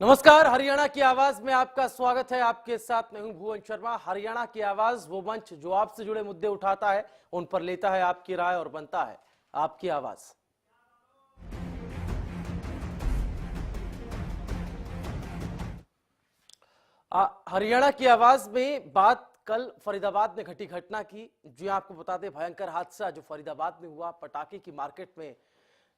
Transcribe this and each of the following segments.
नमस्कार, हरियाणा की आवाज में आपका स्वागत है। आपके साथ मैं हूं भुवन शर्मा। हरियाणा की आवाज वो मंच जो आपसे जुड़े मुद्दे उठाता है, उन पर लेता है आपकी राय और बनता है आपकी आवाज। हरियाणा की आवाज में बात कल फरीदाबाद में घटी घटना की। जी आपको बता दें, भयंकर हादसा जो फरीदाबाद में हुआ। पटाखे की मार्केट में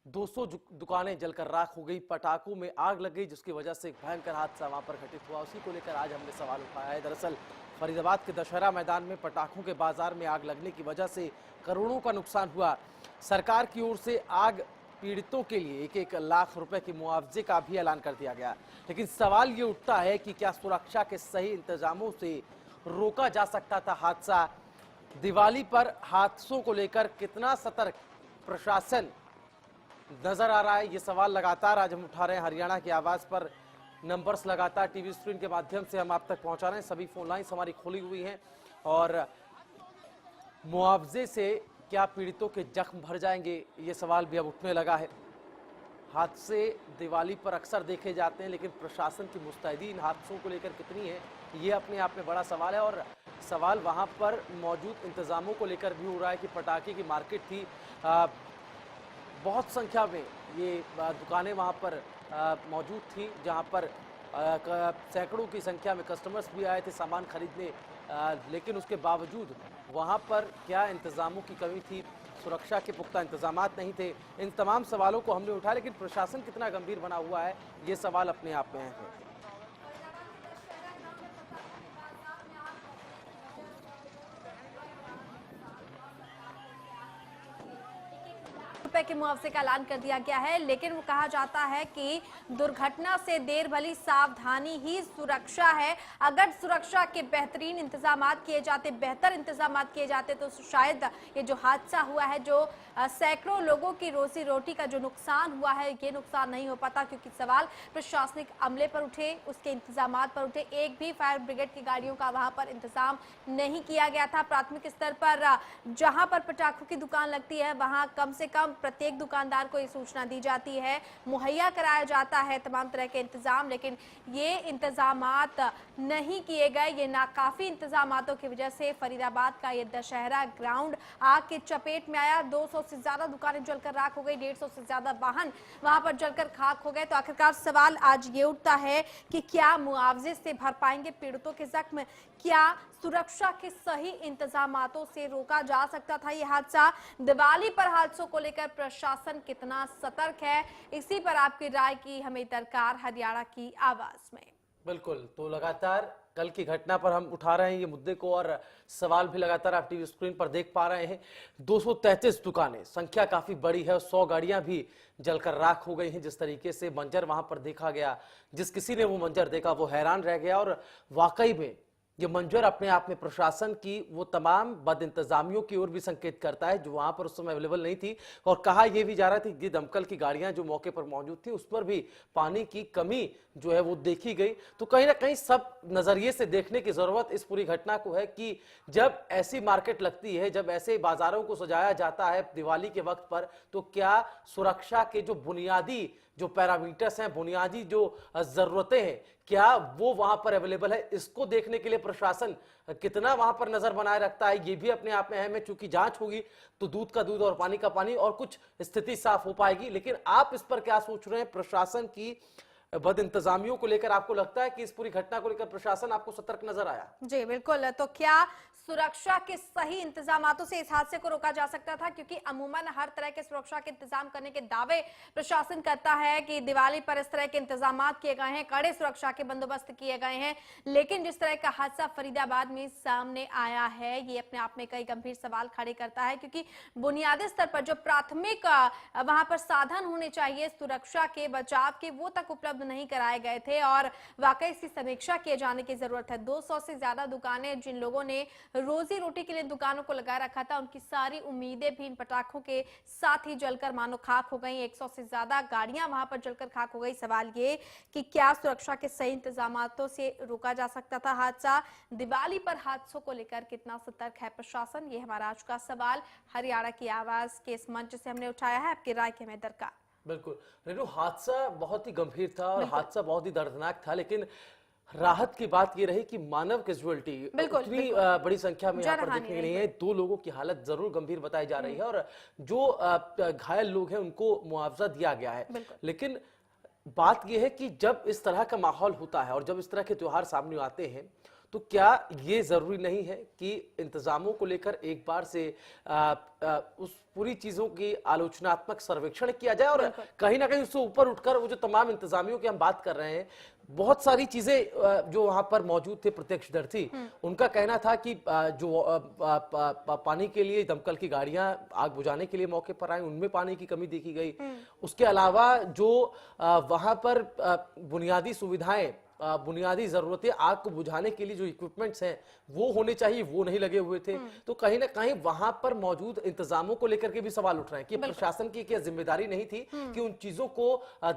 200 दुकानें जलकर राख हो गई, पटाखों में आग लग गई, जिसकी वजह से एक भयंकर हादसा वहां पर घटित हुआ। उसी को लेकर आज हमने सवाल उठाया है। दरअसल फरीदाबाद के दशहरा मैदान में पटाखों के बाजार में आग लगने की वजह से करोड़ों का नुकसान हुआ। सरकार की ओर से आग पीड़ितों के लिए 1-1 लाख रुपए के मुआवजे का भी ऐलान कर दिया गया। लेकिन सवाल ये उठता है कि क्या सुरक्षा के सही इंतजामों से रोका जा सकता था हादसा? दिवाली पर हादसों को लेकर कितना सतर्क प्रशासन नजर आ रहा है, ये सवाल लगातार आज हम उठा रहे हैं हरियाणा की आवाज पर। नंबर्स लगातार टीवी स्क्रीन के माध्यम से हम आप तक पहुंचा रहे हैं। सभी फोन लाइन्स हमारी खुली हुई हैं। और मुआवजे से क्या पीड़ितों के जख्म भर जाएंगे, ये सवाल भी अब उठने लगा है। हादसे दिवाली पर अक्सर देखे जाते हैं, लेकिन प्रशासन की मुस्तैदी इन हादसों को लेकर कितनी है, ये अपने आप में बड़ा सवाल है। और सवाल वहां पर मौजूद इंतजामों को लेकर भी हो रहा है कि पटाखे की मार्केट थी, बहुत संख्या में ये दुकानें वहाँ पर मौजूद थी, जहाँ पर सैकड़ों की संख्या में कस्टमर्स भी आए थे सामान खरीदने। लेकिन उसके बावजूद वहाँ पर क्या इंतज़ामों की कमी थी, सुरक्षा के पुख्ता इंतजामात नहीं थे? इन तमाम सवालों को हमने उठाया, लेकिन प्रशासन कितना गंभीर बना हुआ है, ये सवाल अपने आप में है। रुपए के मुआवजे का ऐलान कर दिया गया है, लेकिन वो कहा जाता है कि दुर्घटना से देर भली सावधानी ही सुरक्षा है। अगर सुरक्षा के बेहतरीन इंतजामात किए जाते, बेहतर इंतजामात किए जाते, तो शायद ये जो हादसा हुआ है, जो सैकड़ों लोगों की रोजी रोटी का जो नुकसान हुआ है, ये नुकसान नहीं हो पाता। क्योंकि सवाल प्रशासनिक अमले पर उठे, उसके इंतजामात पर उठे। एक भी फायर ब्रिगेड की गाड़ियों का वहां पर इंतजाम नहीं किया गया था। प्राथमिक स्तर पर जहां पर पटाखों की दुकान लगती है, वहां कम से कम प्रत्येक दुकानदार को ये सूचना दी जाती है, मुहैया कराया जाता है तमाम तरह के इंतजाम, लेकिन ये इंतजामात नहीं किए गए। ये नाकाफी इंतजामातों की वजह से फरीदाबाद का ये दशहरा ग्राउंड आग की चपेट में आया। 200 से ज्यादा दुकानें जलकर राख हो गई, 150 से ज्यादा वाहन वहां पर जलकर खाक हो गए। तो आखिरकार सवाल आज ये उठता है कि क्या मुआवजे से भर पाएंगे पीड़ितों के जख्म? क्या सुरक्षा के सही इंतजामातों से रोका जा सकता था ये हादसा? दिवाली पर हादसों को लेकर प्रशासन कितना सतर्क है, इसी पर आपकी राय की हमें दरकार हरियाणा की आवाज में। बिल्कुल, तो लगातार कल की घटना पर हम उठा रहे हैं ये मुद्दे को, और सवाल भी लगातार आप टीवी स्क्रीन पर देख पा रहे हैं। 233 दुकानें, संख्या काफी बड़ी है, और 100 गाड़ियां भी जलकर राख हो गई हैं। जिस तरीके से मंजर वहां पर देखा गया, जिस किसी ने वो मंजर देखा वो हैरान रह गया। और वाकई में ये मंजर अपने आप में प्रशासन की वो तमाम बदइंतजामियों की ओर भी संकेत करता है, जो वहां पर उस समय अवेलेबल नहीं थी। और कहा यह भी जा रहा था कि दमकल की गाड़ियां जो मौके पर मौजूद थी, उस पर भी पानी की कमी जो है वो देखी गई। तो कहीं ना कहीं सब नजरिए से देखने की जरूरत इस पूरी घटना को है कि जब ऐसी मार्केट लगती है, जब ऐसे बाजारों को सजाया जाता है दिवाली के वक्त पर, तो क्या सुरक्षा के जो बुनियादी जो पैरामीटर्स हैं, बुनियादी जो जरूरतें हैं, क्या वो वहां पर अवेलेबल है? इसको देखने के लिए प्रशासन कितना वहां पर नजर बनाए रखता है, ये भी अपने आप में अहम है। चूंकि जांच होगी तो दूध का दूध और पानी का पानी, और कुछ स्थिति साफ हो पाएगी। लेकिन आप इस पर क्या सोच रहे हैं? प्रशासन की बद इंतजामियों को लेकर आपको लगता है कि इस पूरी घटना को लेकर प्रशासन आपको सतर्क नजर आया? जी बिल्कुल। तो क्या सुरक्षा के सही इंतजामातों से इस हादसे को रोका जा सकता था? क्योंकि अमूमन हर तरह के सुरक्षा के इंतजाम करने के दावे प्रशासन करता है कि दिवाली पर इस तरह के इंतजामात किए गए हैं, कड़े सुरक्षा के बंदोबस्त किए गए हैं। लेकिन जिस तरह का हादसा फरीदाबाद में सामने आया है, ये अपने आप में कई गंभीर सवाल खड़े करता है। क्योंकि बुनियादी स्तर पर जो प्राथमिक वहां पर साधन होने चाहिए सुरक्षा के, बचाव के, वो तक उपलब्ध नहीं कराए गए थे। और वाकई इसकी समीक्षा किए जाने की जरूरत है। 200 से ज्यादा दुकानें, जिन लोगों ने रोजी रोटी के लिए दुकानों को लगा रखा था, उनकी सारी उम्मीदें भी इन पटाखों के साथ ही जलकर मानो खाक हो गई। 100 से ज्यादा गाड़ियां वहां पर जलकर खाक हो गई। सवाल ये कि क्या सुरक्षा के सही इंतजामातों से रोका जा सकता था हादसा? दिवाली पर हादसों को लेकर कितना सतर्क है प्रशासन? ये हमारा आज का सवाल हरियाणा की आवाज के इस मंच से हमने उठाया है। आपकी राय की हमें दरकार। बिल्कुल रेनू, हादसा बहुत ही गंभीर था और हादसा बहुत ही दर्दनाक था, लेकिन राहत की बात ये रही कि मानव कैजुअलिटी बिल्कुल, उतनी बिल्कुल। बड़ी संख्या में यहाँ पर जनहानि देखने के नहीं लिए है। 2 लोगों की हालत जरूर गंभीर बताई जा रही है और जो घायल लोग हैं उनको मुआवजा दिया गया है। बिल्कुल। लेकिन बात यह है कि जब इस तरह का माहौल होता है और जब इस तरह के त्योहार सामने आते हैं, तो क्या ये जरूरी नहीं है कि इंतजामों को लेकर एक बार से उस पूरी चीजों की आलोचनात्मक सर्वेक्षण किया जाए और बिल्कुल। कहीं ना कहीं उससे ऊपर उठकर वो जो तमाम इंतजामियों की हम बात कर रहे हैं, बहुत सारी चीजें जो वहां पर मौजूद थे प्रत्यक्षदर्शी, उनका कहना था कि जो पानी के लिए दमकल की गाड़ियां आग बुझाने के लिए मौके पर आई, उनमें पानी की कमी देखी गई। उसके अलावा जो वहां पर बुनियादी सुविधाएं, बुनियादी जरूरतें आग को बुझाने के लिए जो इक्विपमेंट्स हैं वो होने चाहिए, वो नहीं लगे हुए थे। तो कहीं ना कहीं वहां पर मौजूद इंतजामों को लेकर के भी सवाल उठ रहे हैं कि प्रशासन की क्या जिम्मेदारी नहीं थी कि उन चीजों को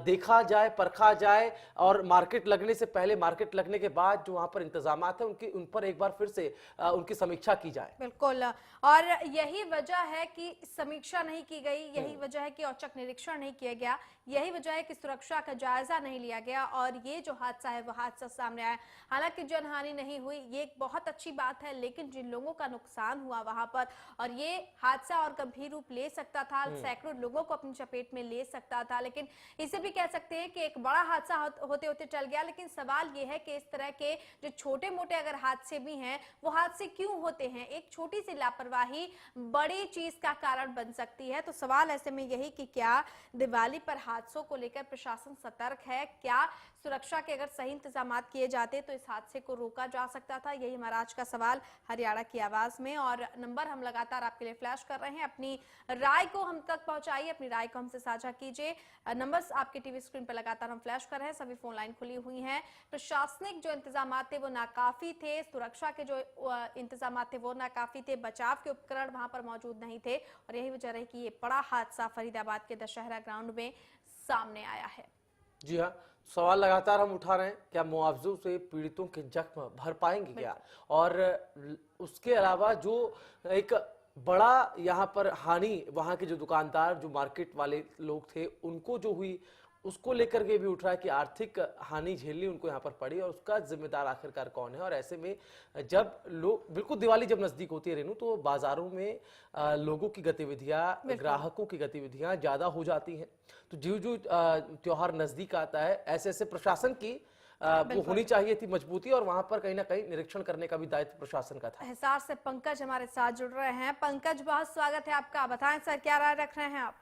देखा जाए, परखा जाए और मार्केट लगने से पहले, मार्केट लगने के बाद जो वहां पर इंतजामात है उन पर एक बार फिर से उनकी समीक्षा की जाए। बिल्कुल, और यही वजह है कि समीक्षा नहीं की गई, यही वजह है कि औचक निरीक्षण नहीं किया गया, यही वजह है कि सुरक्षा का जायजा नहीं लिया गया और ये जो हादसा है वो हादसा सामने आया। हालांकि जनहानि नहीं हुई, ये एक बहुत अच्छी बात है, लेकिन जिन लोगों का नुकसान हुआ वहां पर, और ये हादसा और गंभीर रूप ले सकता था, सैकड़ों लोगों को अपनी चपेट में ले सकता था। लेकिन इसे भी कह सकते हैं कि एक बड़ा हादसा होते होते चल गया। लेकिन सवाल ये है कि इस तरह के जो छोटे मोटे अगर हादसे भी हैं, वो हादसे क्यों होते हैं? एक छोटी सी लापरवाही बड़ी चीज का कारण बन सकती है। तो सवाल ऐसे में यही कि क्या दिवाली पर हादसों को लेकर प्रशासन सतर्क है? क्या सुरक्षा के अगर सही इंतजाम किए जाते तो इस हादसे को रोका जा सकता था? यही हमारा आज का सवाल हरियाणा की आवाज में। और नंबर हम लगातार आपके लिए फ्लैश कर रहे हैं, अपनी राय को हम तक पहुंचाइए, अपनी राय को हमसे साझा कीजिए। नंबर्स आपके टीवी स्क्रीन पर लगातार हम फ्लैश कर रहे हैं, सभी फोन लाइन खुली हुई हैं। प्रशासनिक जो इंतजाम थे वो नाकाफी थे, सुरक्षा के जो इंतजाम थे वो नाकाफी थे, बचाव के उपकरण वहां पर मौजूद नहीं थे और यही वजह रही कि ये बड़ा हादसा फरीदाबाद के दशहरा ग्राउंड में सामने आया है। जी हाँ, सवाल लगातार हम उठा रहे हैं, क्या मुआवजों से पीड़ितों के जख्म भर पाएंगे क्या? और उसके अलावा जो एक बड़ा यहाँ पर हानि वहाँ के जो दुकानदार, जो मार्केट वाले लोग थे, उनको जो हुई, उसको लेकर के भी उठ रहा है कि आर्थिक हानि झेलनी उनको यहाँ पर पड़ी और उसका जिम्मेदार आखिरकार कौन है। और ऐसे में जब लोग, बिल्कुल दिवाली जब नजदीक होती है रेनू, तो बाजारों में लोगों की गतिविधियां, ग्राहकों की गतिविधियां ज्यादा हो जाती हैं। तो जो त्योहार नजदीक आता है, ऐसे ऐसे प्रशासन की वो होनी चाहिए थी मजबूती और वहां पर कहीं ना कहीं निरीक्षण करने का भी दायित्व प्रशासन का था। हिसार से पंकज हमारे साथ जुड़ रहे हैं। पंकज, बहुत स्वागत है आपका। बताएं सर, क्या राय रख रहे हैं आप?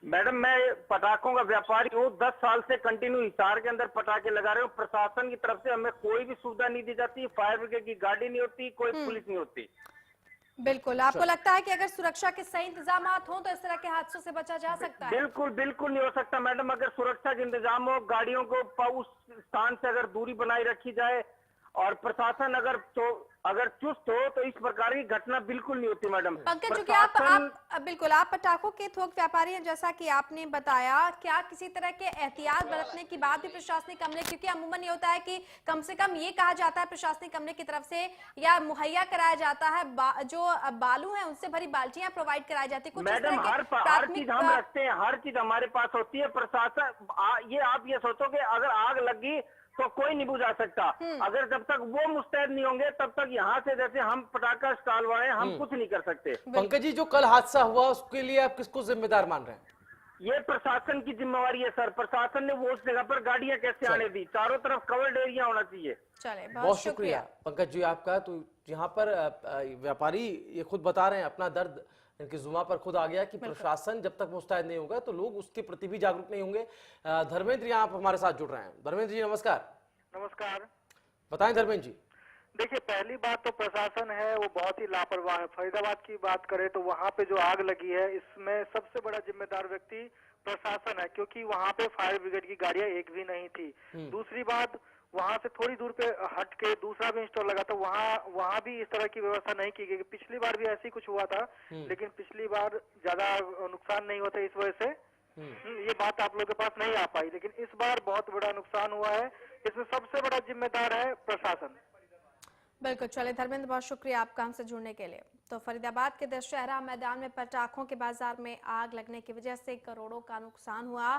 मैडम, मैं पटाखों का व्यापारी हूँ। 10 साल से कंटिन्यू हिसार के अंदर पटाखे लगा रहे हूँ। प्रशासन की तरफ से हमें कोई भी सुविधा नहीं दी जाती, फायर ब्रिगेड की गाड़ी नहीं होती, कोई पुलिस नहीं होती। बिल्कुल, आपको लगता है कि अगर सुरक्षा के सही इंतजाम हो तो इस तरह के हादसों से बचा जा सकता है? बिल्कुल बिल्कुल नहीं हो सकता मैडम। अगर सुरक्षा के इंतजाम हो, गाड़ियों को उस स्थान से अगर दूरी बनाई रखी जाए और प्रशासन अगर चुस्त हो तो इस प्रकार की घटना बिल्कुल नहीं होती मैडम। पंकज, चूंकि आप बिल्कुल आप पटाखों के थोक व्यापारी हैं, जैसा कि आपने बताया, क्या किसी तरह के एहतियात बरतने की बात भी प्रशासनिक अमले, क्योंकि अमूमन ये होता है कि कम से कम ये कहा जाता है प्रशासनिक अमले की तरफ से या मुहैया कराया जाता है, जो बालू है उनसे भरी बाल्टियां प्रोवाइड कराई जाती है। मैडम, हर चीज हम रखते हैं, हर चीज हमारे पास होती है। प्रशासन ये आप ये सोचो कि अगर आग लगी तो कोई नहीं बुझा सकता। अगर जब तक वो मुस्तैद नहीं होंगे तब तक यहाँ से जैसे हम पटाखा स्टॉल वाले हम कुछ नहीं कर सकते। पंकज जी, जो कल हादसा हुआ उसके लिए आप किसको जिम्मेदार मान रहे हैं? ये प्रशासन की जिम्मेवारी है सर। प्रशासन ने वो उस जगह पर गाड़ियां कैसे आने दी? चारों तरफ कवर्ड एरिया होना चाहिए। चले, बहुत शुक्रिया पंकज जी आपका। तो यहाँ पर व्यापारी ये खुद बता रहे हैं, अपना दर्द इनकी जुबान पर खुद आ गया कि प्रशासन जब तक मुस्तैद नहीं होगा तो लोग उसके प्रति भी जागरूक नहीं होंगे। धर्मेंद्र यहाँ आप हमारे साथ जुड़ रहे हैं। धर्मेंद्र जी नमस्कार। नमस्कार। बताएं धर्मेंद्र जी। देखिए, पहली बात तो प्रशासन है वो बहुत ही लापरवाह है। फरीदाबाद की बात करें तो वहाँ पे जो आग लगी है इसमें सबसे बड़ा जिम्मेदार व्यक्ति प्रशासन है, क्योंकि वहाँ पे फायर ब्रिगेड की गाड़ियां एक भी नहीं थी। दूसरी बात, वहाँ से थोड़ी दूर पे हट के दूसरा भी स्टॉल लगा था, वहाँ भी इस तरह की व्यवस्था नहीं की गई। पिछली बार भी ऐसी कुछ हुआ था, लेकिन पिछली बार ज्यादा नुकसान नहीं हुआ था इस वजह से ये बात आप लोगों के पास नहीं आ पाई। लेकिन इस बार बहुत बड़ा नुकसान हुआ है, इसमें सबसे बड़ा जिम्मेदार है प्रशासन। बिल्कुल। चले धर्मेंद्र, बहुत शुक्रिया आपका हमसे जुड़ने के लिए। तो फरीदाबाद के दशहरा मैदान में पटाखों के बाजार में आग लगने की वजह से करोड़ों का नुकसान हुआ।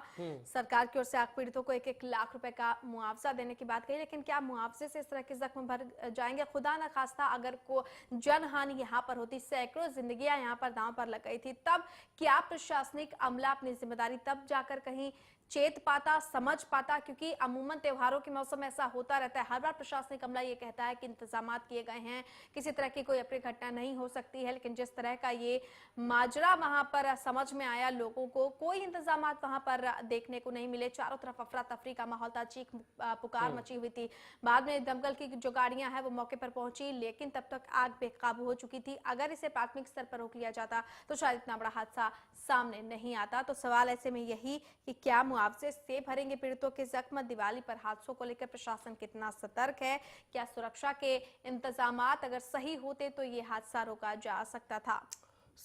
सरकार की ओर से आग पीड़ितों को 1-1 लाख रुपए का मुआवजा देने की बात कही, लेकिन क्या मुआवजे से इस तरह के जख्म भर जाएंगे? खुदा न खास्ता अगर को जनहानि यहाँ पर होती, सैकड़ों जिंदगियां यहाँ पर दांव पर लग गई थी, तब क्या प्रशासनिक अमला अपनी जिम्मेदारी तब जाकर कहीं चेत पाता, समझ पाता? क्योंकि अमूमन त्योहारों के मौसम में ऐसा होता रहता है, हर बार प्रशासनिक अमला ये कहता है कि इंतजामात किए गए हैं, किसी तरह की कोई अप्रिय घटना नहीं हो सकती है, लेकिन जिस तरह का ये माजरा वहां पर समझ में आया, लोगों को कोई इंतजामात वहां पर देखने को नहीं मिले। चारों तरफ अफरा तफरी का माहौल था, चीख पुकार मची हुई थी। बाद में दमकल की जो गाड़ियां हैं वो मौके पर पहुंची, लेकिन तब तक आग बेकाबू हो चुकी थी। अगर इसे प्राथमिक स्तर पर रोक लिया जाता तो शायद इतना बड़ा हादसा सामने नहीं आता। तो सवाल ऐसे में यही कि क्या मुआवजे से भरेंगे पीड़ितों के जख्म? दिवाली पर हादसों को लेकर प्रशासन कितना सतर्क है? क्या सुरक्षा के इंतजामात अगर सही होते तो ये हादसा रोका जा सकता था?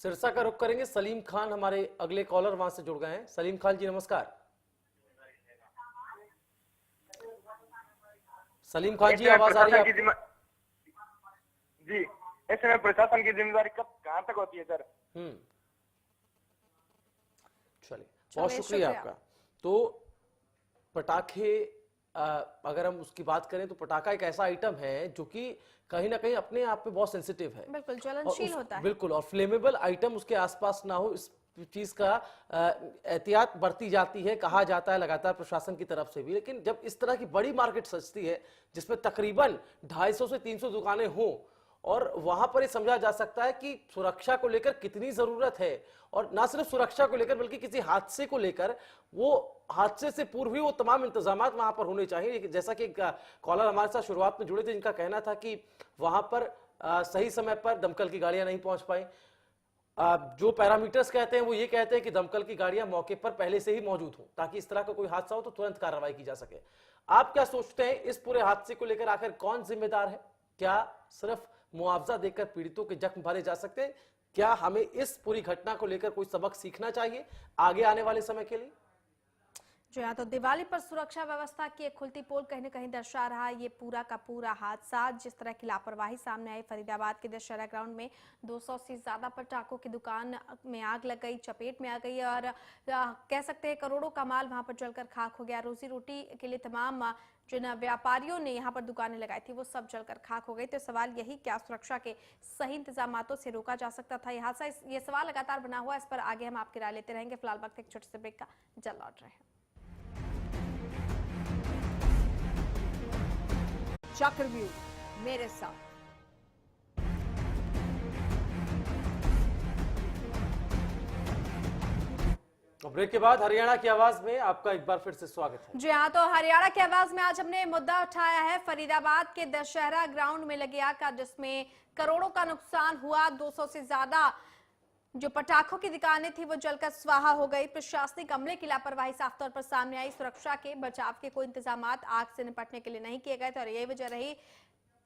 सिरसा का रुख करेंगे। सलीम खान हमारे अगले कॉलर वहां से जुड़ गए हैं। सलीम खान जी नमस्कार। सलीम खान जी आवाज आ रही है? जी, ऐसे में प्रशासन की जिम्मेदारी कब कहां तक होती है सर? चलिए, बहुत शुक्रिया आपका। तो पटाखे, अगर हम उसकी बात करें तो पटाखा एक ऐसा आइटम है जो कि कहीं ना कहीं अपने आप पे बहुत सेंसिटिव है, बिल्कुल ज्वलनशील होता है। बिल्कुल, और फ्लेमेबल आइटम उसके आसपास ना हो, इस चीज का एहतियात बरती जाती है, कहा जाता है लगातार प्रशासन की तरफ से भी। लेकिन जब इस तरह की बड़ी मार्केट सजती है जिसमें तकरीबन 250 से 300 दुकानें हों, और वहां पर ये समझा जा सकता है कि सुरक्षा को लेकर कितनी जरूरत है, और ना सिर्फ सुरक्षा को लेकर बल्कि किसी हादसे को लेकर, वो हादसे से पूर्व ही वो तमाम इंतजाम वहां पर होने चाहिए। जैसा कि कॉलर हमारे साथ शुरुआत में जुड़े थे, जिनका कहना था कि वहां पर सही समय पर दमकल की गाड़ियां नहीं पहुंच पाई। जो पैरामीटर्स कहते हैं वो ये कहते हैं कि दमकल की गाड़ियां मौके पर पहले से ही मौजूद हो, ताकि इस तरह का कोई हादसा हो तो तुरंत कार्रवाई की जा सके। आप क्या सोचते हैं इस पूरे हादसे को लेकर? आखिर कौन जिम्मेदार है? क्या सिर्फ मुआवजा देकर पीड़ितों के जख्म भरे जा सकते हैं? क्या हमें इस पूरी घटना को लेकर कोई सबक सीखना चाहिए आगे आने वाले समय के लिए? जी हाँ, तो दिवाली पर सुरक्षा व्यवस्था की एक खुलती पोल कहीं न कहीं दर्शा रहा है ये पूरा का पूरा हादसा। जिस तरह की लापरवाही सामने आई, फरीदाबाद के दशहरा ग्राउंड में 200 से ज्यादा पटाखों की दुकान में आग लग गई, चपेट में आ गई, और कह सकते हैं करोड़ों का माल वहां पर जलकर खाक हो गया। रोजी रोटी के लिए तमाम जिन व्यापारियों ने यहाँ पर दुकानें लगाई थी वो सब जलकर खाक हो गई। तो सवाल यही, क्या सुरक्षा के सही इंतजामातों से रोका जा सकता था ये हादसा? ये सवाल लगातार बना हुआ है, इस पर आगे हम आपकी राय लेते रहेंगे। फिलहाल वक्त एक छोटे से ब्रेक का, जल्द लौट रहे हैं। चक्रव्यूह मेरे साथ। ब्रेक के बाद हरियाणा की आवाज में आपका एक बार फिर से स्वागत है। जी हाँ, तो हरियाणा की आवाज में आज हमने मुद्दा उठाया है फरीदाबाद के दशहरा ग्राउंड में लगी आग का, जिसमें करोड़ों का नुकसान हुआ। 200 से ज्यादा जो पटाखों की दुकानें थी वो जलकर स्वाहा हो गई। प्रशासनिक अमले की लापरवाही साफ तौर पर सामने आई। सुरक्षा के बचाव के कोई इंतजामात आग से निपटने के लिए नहीं किए गए थे, और यही वजह रही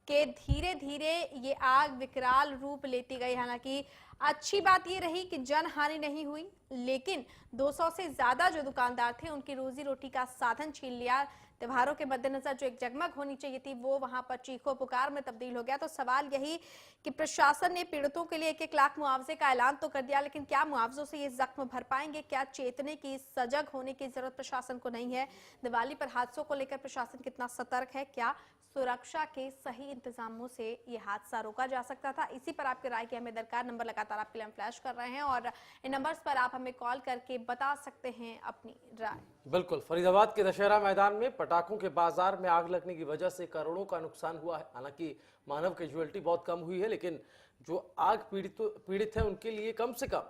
कि धीरे धीरे ये आग विकराल रूप लेती गई। हालांकि अच्छी बात ये रही कि जनहानि नहीं हुई, लेकिन 200 से ज्यादा जो दुकानदार थे उनकी रोजी रोटी का साधन छीन लिया। त्योहारों के मद्देनजर जो एक जगमग होनी चाहिए थी वो वहां पर चीखों पुकार में तब्दील हो गया। तो सवाल यही कि प्रशासन ने पीड़ितों के लिए 1-1 लाख मुआवजे का ऐलान तो कर दिया, लेकिन क्या मुआवजों से ये जख्म भर पाएंगे? क्या चेतने की, सजग होने की जरूरत प्रशासन को नहीं है? दिवाली पर हादसों को लेकर प्रशासन कितना सतर्क है? क्या सुरक्षा के सही इंतजामों से ये हादसा रोका जा सकता था? इसी पर आपकी राय की हमें दरकार। नंबर लगातार आपके लिए हम फ्लैश कर रहे हैं, और इन नंबर्स पर आप हमें कॉल करके बता सकते हैं अपनी राय। बिल्कुल, फरीदाबाद के दशहरा मैदान में पटाखों के बाजार में आग लगने की वजह से करोड़ों का नुकसान हुआ है। हालांकि मानव कैजुअलिटी बहुत कम हुई है, लेकिन जो आग पीड़ित है उनके लिए कम से कम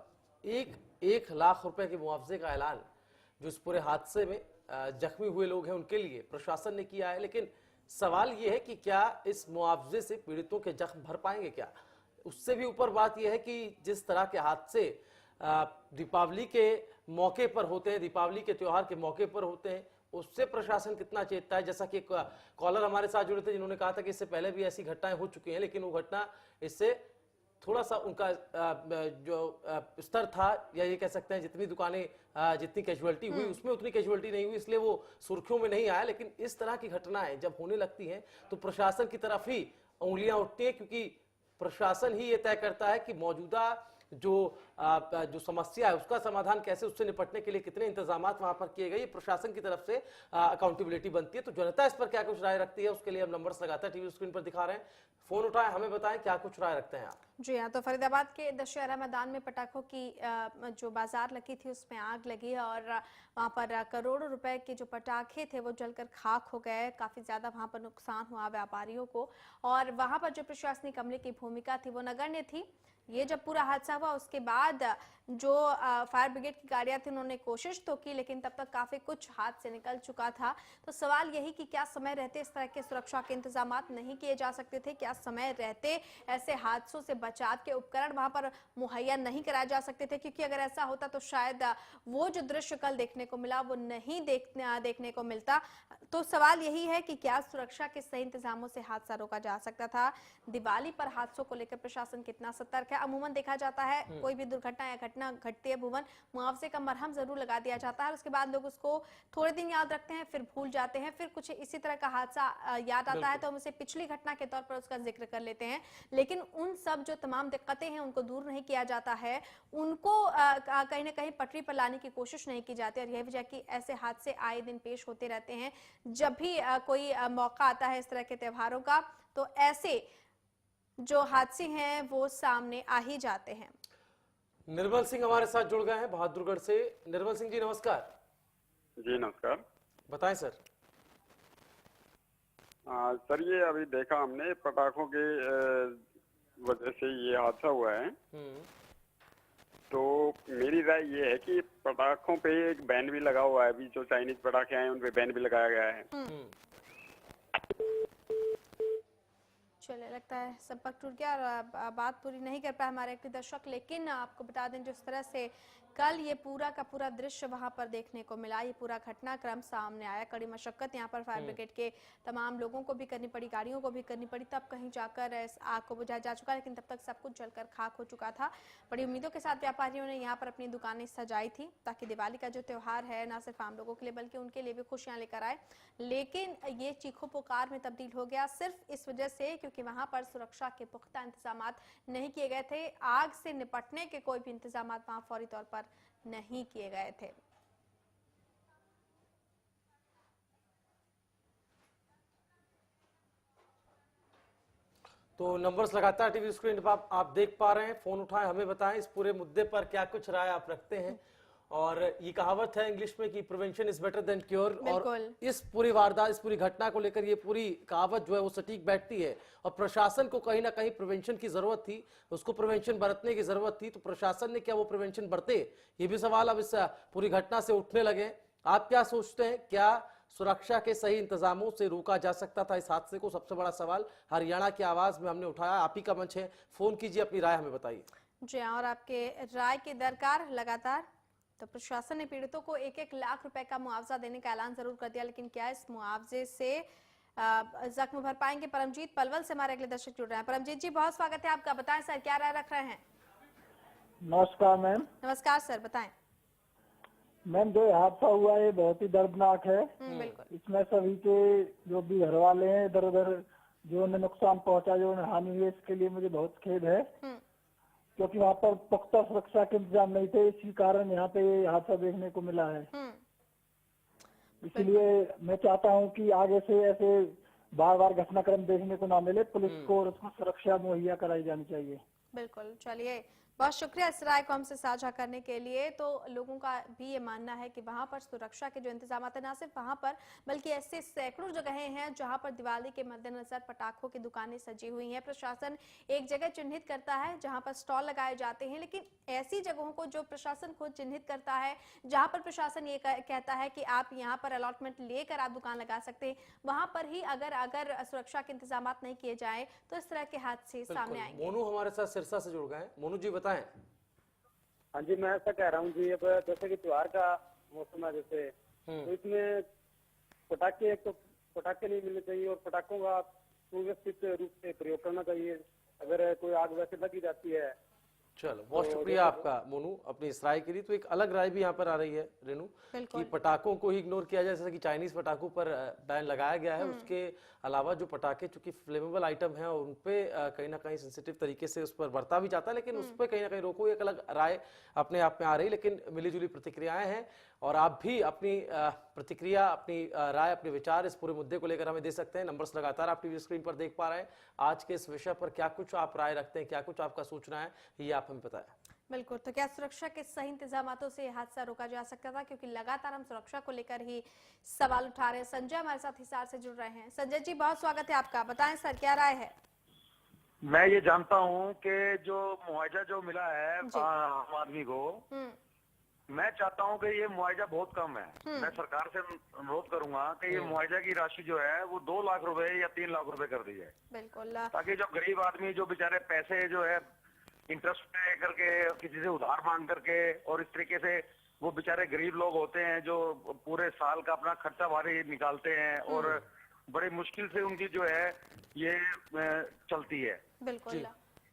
1 लाख रुपए के मुआवजे का ऐलान जो इस पूरे हादसे में जख्मी हुए लोग हैं उनके लिए प्रशासन ने किया है। लेकिन सवाल ये है कि क्या इस मुआवजे से पीड़ितों के जख्म भर पाएंगे? क्या उससे भी ऊपर बात यह है कि जिस तरह के हादसे दीपावली के मौके पर होते हैं, दीपावली के त्योहार के मौके पर होते हैं, उससे प्रशासन कितना चेतता है? जैसा कि कॉलर हमारे साथ जुड़े थे जिन्होंने कहा था कि इससे पहले भी ऐसी घटनाएं हो चुकी हैं, लेकिन वो घटना इससे थोड़ा सा उनका जो स्तर था, या ये कह सकते हैं जितनी दुकानें जितनी कैजुअलिटी हुई उसमें उतनी कैजुअलिटी नहीं हुई, इसलिए वो सुर्खियों में नहीं आया। लेकिन इस तरह की घटनाएं जब होने लगती हैं तो प्रशासन की तरफ ही उंगलियां उठती हैं, क्योंकि प्रशासन ही ये तय करता है कि मौजूदा जो समस्या है उसका समाधान कैसे, उससे निपटने के लिए कितने इंतजाम वहां पर किए गए, ये प्रशासन की तरफ से अकाउंटेबिलिटी बनती है। तो जनता इस पर क्या कुछ राय रखती है, उसके लिए हम नंबर्स लगातार टीवी स्क्रीन पर दिखा रहे हैं, फोन उठाएं, हमें बताएं क्या कुछ राय रखते हैं आप। जी हाँ, तो फरीदाबाद के दशहरा मैदान में पटाखों की जो बाजार लगी थी उसमें आग लगी और वहां पर करोड़ों रुपए के जो पटाखे थे वो जलकर खाक हो गए। काफी ज्यादा वहां पर नुकसान हुआ व्यापारियों को, और वहां पर जो प्रशासनिक अमले की भूमिका थी वो नगण्य थी। ये जब पूरा हादसा हुआ उसके बाद जो फायर ब्रिगेड की गाड़ियां थी उन्होंने कोशिश तो की, लेकिन तब तक काफी कुछ हाथ से निकल चुका था। तो सवाल यही कि क्या समय रहते इस तरह के सुरक्षा के इंतजाम नहीं किए जा सकते थे? क्या समय रहते ऐसे हादसों से बचाव के उपकरण वहां पर मुहैया नहीं कराए जा सकते थे? क्योंकि अगर ऐसा होता तो शायद वो जो दृश्य कल देखने को मिला वो नहीं देखने को मिलता। तो सवाल यही है कि क्या सुरक्षा के सही इंतजामों से हादसा रोका जा सकता था? दिवाली पर हादसों को लेकर प्रशासन कितना सतर्क है? अमूमन देखा जाता है कोई भी दुर्घटना या घटना घटती है भुवन, मुआवजे का मरहम जरूर लगा दिया जाता है, उसके बाद लोग उसको थोड़े दिन याद रखते हैं, फिर भूल जाते हैं, फिर कुछ इसी तरह का हादसा याद आता है तो हम उसे पिछली घटना के तौर पर उसका जिक्र कर लेते हैं। लेकिन उन सब जो तमाम दिक्कतें हैं उनको दूर नहीं किया जाता है, उनको कहीं ना कहीं पटरी पर लाने की कोशिश नहीं की जाती। और यह वजह कि ऐसे हादसे आए दिन पेश होते रहते हैं। जब भी कोई मौका आता है इस तरह के त्योहारों का तो ऐसे जो हादसे हैं वो सामने आ ही जाते हैं। निर्मल सिंह हमारे साथ जुड़ गए हैं बहादुरगढ़ से। निर्मल सिंह जी नमस्कार। जी नमस्कार। बताएं सर। सर ये अभी देखा हमने पटाखों के वजह से ये हादसा हुआ है। तो मेरी राय ये है कि पटाखों पे एक बैन भी लगा हुआ है, अभी जो चाइनीज पटाखे आए हैं उन पे बैन भी लगाया गया है। चलिए, लगता है संपर्क टूट गया और बात पूरी नहीं कर पाए हमारे एक दर्शक। लेकिन आपको बता दें जिस तरह से कल ये पूरा का पूरा दृश्य वहां पर देखने को मिला, ये पूरा घटनाक्रम सामने आया। कड़ी मशक्कत यहाँ पर फायर ब्रिगेड के तमाम लोगों को भी करनी पड़ी, गाड़ियों को भी करनी पड़ी, तब कहीं जाकर इस आग को बुझाया जा चुका। लेकिन तब तक सब कुछ जलकर खाक हो चुका था। बड़ी उम्मीदों के साथ व्यापारियों ने यहाँ पर अपनी दुकानें सजाई थी ताकि दिवाली का जो त्योहार है न सिर्फ आम लोगों के लिए बल्कि उनके लिए भी खुशियां लेकर आए। लेकिन ये चीखों पुकार में तब्दील हो गया सिर्फ इस वजह से क्योंकि वहां पर सुरक्षा के पुख्ता इंतजाम नहीं किए गए थे। आग से निपटने के कोई भी इंतजाम वहां फौरी तौर पर नहीं किए गए थे। तो नंबर्स लगातार टीवी स्क्रीन पर आप देख पा रहे हैं, फोन उठाएं, हमें बताएं इस पूरे मुद्दे पर क्या कुछ राय आप रखते हैं। और ये कहावत है इंग्लिश में कि prevention is better than cure, और इस पूरी वारदात, इस पूरी घटना को लेकर ये पूरी कहावत जो है वो सटीक बैठती है। और प्रशासन को कहीं ना कहीं प्रिवेंशन की जरूरत थी, उसको प्रिवेंशन बरतने की जरूरत थी। तो प्रशासन ने क्या वो प्रिवेंशन बरते, ये भी सवाल अब इस पूरी घटना से उठने लगे। आप क्या सोचते हैं, क्या सुरक्षा के सही इंतजामों से रोका जा सकता था इस हादसे को? सबसे बड़ा सवाल हरियाणा की आवाज में हमने उठाया, आप ही का मंच है, फोन कीजिए, अपनी राय हमें बताइए। जी हाँ, और आपके राय की दरकार लगातार। तो प्रशासन ने पीड़ितों को 1-1 लाख रुपए का मुआवजा देने का ऐलान जरूर कर दिया, लेकिन क्या इस मुआवजे से जख्म भर पाएंगे? परमजीत पलवल से हमारे अगले दर्शक जुड़ रहे हैं। परमजीत जी बहुत स्वागत है आपका, बताएं सर क्या राय रख रहे हैं? नमस्कार मैम। नमस्कार सर, बताएं। मैम जो हादसा हुआ है बहुत ही दर्दनाक है। बिल्कुल। इसमें सभी के जो भी घर वाले हैं इधर उधर जो उन्हें नुकसान पहुंचा, जो उन्हें हानि हुई, इसके लिए मुझे बहुत खेद है क्योंकि वहाँ पर पुख्ता सुरक्षा के इंतजाम नहीं थे, इसी कारण यहाँ पे हादसा देखने को मिला है। इसलिए मैं चाहता हूँ कि आगे से ऐसे बार बार घटनाक्रम देखने को ना मिले, पुलिस को और उसको सुरक्षा मुहैया कराई जानी चाहिए। बिल्कुल, चलिए बहुत शुक्रिया इस राय को हमसे साझा करने के लिए। तो लोगों का भी ये मानना है कि वहां पर सुरक्षा के जो इंतजाम है ना सिर्फ वहां पर बल्कि ऐसे सैकड़ों जगहें हैं जहां पर दिवाली के मद्देनजर पटाखों की दुकानें सजी हुई हैं। प्रशासन एक जगह चिन्हित करता है जहां पर स्टॉल लगाए जाते हैं, लेकिन ऐसी जगहों को जो प्रशासन खुद चिन्हित करता है, जहां पर प्रशासन ये कहता है कि आप यहाँ पर अलॉटमेंट लेकर आप दुकान लगा सकते हैं, वहां पर ही अगर सुरक्षा के इंतजाम नहीं किए जाए तो इस तरह के हादसे सामने आएंगे। मोनू हमारे साथ सिरसा से जुड़ गए हैं। मोनू जी बताएं। हाँ जी, मैं ऐसा कह रहा हूँ जी, अब जैसे कि त्योहार का मौसम है जैसे, तो इसमें पटाखे, एक तो पटाखे नहीं मिलने चाहिए और पटाखों का सुव्यवस्थित रूप से प्रयोग करना चाहिए। अगर कोई आग वैसे लगी जाती है चलो, बहुत शुक्रिया आपका मोनू अपनी इस राय के लिए। तो एक अलग राय भी यहाँ पर आ रही है रेनू कि पटाखों को ही इग्नोर किया जाए, जैसे कि चाइनीज पटाखों पर बैन लगाया गया है, उसके अलावा जो पटाखे चूंकि फ्लेमेबल आइटम है उन पे कहीं ना कहीं सेंसिटिव तरीके से उस पर बरता भी जाता है, लेकिन उस पर कहीं ना कहीं रोको, एक अलग राय अपने आप में आ रही, लेकिन मिलीजुली प्रतिक्रियाएं हैं। और आप भी अपनी प्रतिक्रिया, अपनी राय, अपने विचार इस पूरे मुद्दे को लेकर हमें दे सकते हैं। नंबर्स लगातार आप टीवी स्क्रीन पर देख पा रहे हैं। आज के इस विषय पर क्या कुछ आप राय रखते हैं, क्या कुछ आपका सोचना है, ये आप हमें बताएं। बिल्कुल, तो क्या सुरक्षा के सही इंतजामातों से हादसा रोका जा सकता था? क्योंकि लगातार हम सुरक्षा को लेकर ही सवाल उठा रहे हैं। संजय हमारे साथ हिसार से जुड़ रहे हैं। संजय जी, बहुत स्वागत है आपका। बताएं सर, क्या राय है? मैं ये जानता हूँ कि जो मुआवजा जो मिला है आम आदमी को, मैं चाहता हूँ कि ये मुआवजा बहुत कम है। मैं सरकार से अनुरोध करूंगा कि ये मुआवजा की राशि जो है वो 2 लाख रुपए या 3 लाख रुपए कर दी जाए। बिल्कुल, ताकि जो गरीब आदमी जो बेचारे पैसे जो है इंटरेस्ट पे करके किसी से उधार मांग करके, और इस तरीके से वो बेचारे गरीब लोग होते हैं जो पूरे साल का अपना खर्चा भारी निकालते हैं और बड़ी मुश्किल से उनकी जो है ये चलती है। बिल्कुल।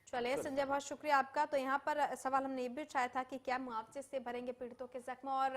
चलिए संजय, बहुत शुक्रिया आपका। तो यहाँ पर सवाल हमने ये भी उठाया था कि क्या मुआवजे से भरेंगे पीड़ितों के जख्म, और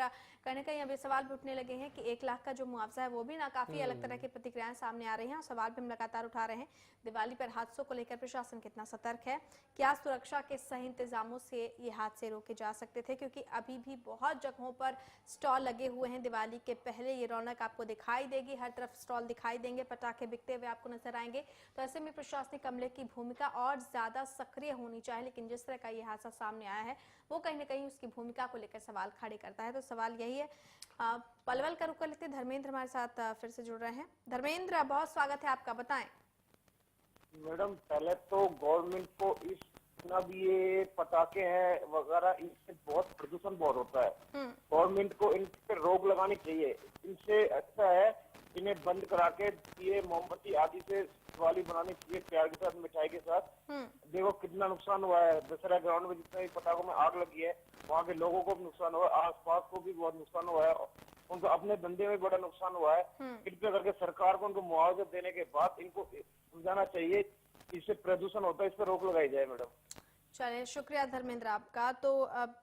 कहीं ना कहीं अभी सवाल भी उठने लगे हैं कि 1 लाख का जो मुआवजा है वो भी ना काफी अलग तरह की प्रतिक्रियाएं सामने आ रही हैं, और सवाल भी हम लगातार उठा रहे हैं। दिवाली पर हादसों को लेकर प्रशासन कितना सतर्क है? क्या सुरक्षा के सही इंतजामों से ये हादसे रोके जा सकते थे? क्योंकि अभी भी बहुत जगहों पर स्टॉल लगे हुए हैं। दिवाली के पहले ये रौनक आपको दिखाई देगी, हर तरफ स्टॉल दिखाई देंगे, पटाखे बिकते हुए आपको नजर आएंगे। तो ऐसे में प्रशासनिक अमले की भूमिका और ज्यादा सक्रिय होनी चाहिए, लेकिन जिस तरह का ये हादसा सामने आया है वो कहीं ना कहीं उसकी भूमिका को लेकर सवाल खड़े करता है। तो सवाल यही है। पलवल का रुख कर लेते, धर्मेंद्र हमारे साथ फिर से जुड़ रहे हैं। धर्मेंद्र, बहुत स्वागत है आपका, बताएं। मैडम, पहले तो गवर्नमेंट को इस जितना भी ये पटाखे हैं वगैरह, इनसे बहुत प्रदूषण बहुत होता है। गवर्नमेंट को इन पे रोक लगानी चाहिए। इनसे अच्छा है इन्हें बंद करा के ये मोमबत्ती आदि से दिवाली बनानी चाहिए, प्यार के साथ, मिठाई के साथ। देखो कितना नुकसान हुआ है, दशहरा ग्राउंड में जितने भी पटाखों में आग लगी है, वहाँ के लोगों को भी नुकसान हुआ है, आसपास को भी बहुत नुकसान हुआ है, उनको अपने धंधे में बड़ा नुकसान हुआ है। कृपया करके सरकार को उनको मुआवजा देने के बाद इनको समझाना चाहिए, इससे प्रदूषण होता है, इस पर रोक लगाई जाए। मैडम चलिए, शुक्रिया धर्मेंद्र आपका। तो अब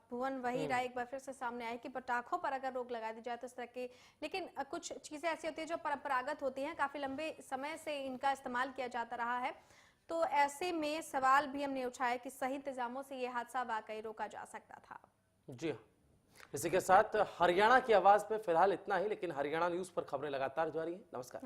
भुवन वही राय एक बार फिर से सामने आई कि पटाखों पर अगर रोक लगा दी जाए तो इस तरह की, लेकिन कुछ चीजें ऐसी होती है जो परंपरागत होती हैं, काफी लंबे समय से इनका इस्तेमाल किया जाता रहा है। तो ऐसे में सवाल भी हमने उठाया कि सही इंतजामों से ये हादसा वाकई रोका जा सकता था। जी हाँ, इसी के साथ हरियाणा की आवाज में फिलहाल इतना ही, लेकिन हरियाणा न्यूज पर खबरें लगातार जारी हैं। नमस्कार।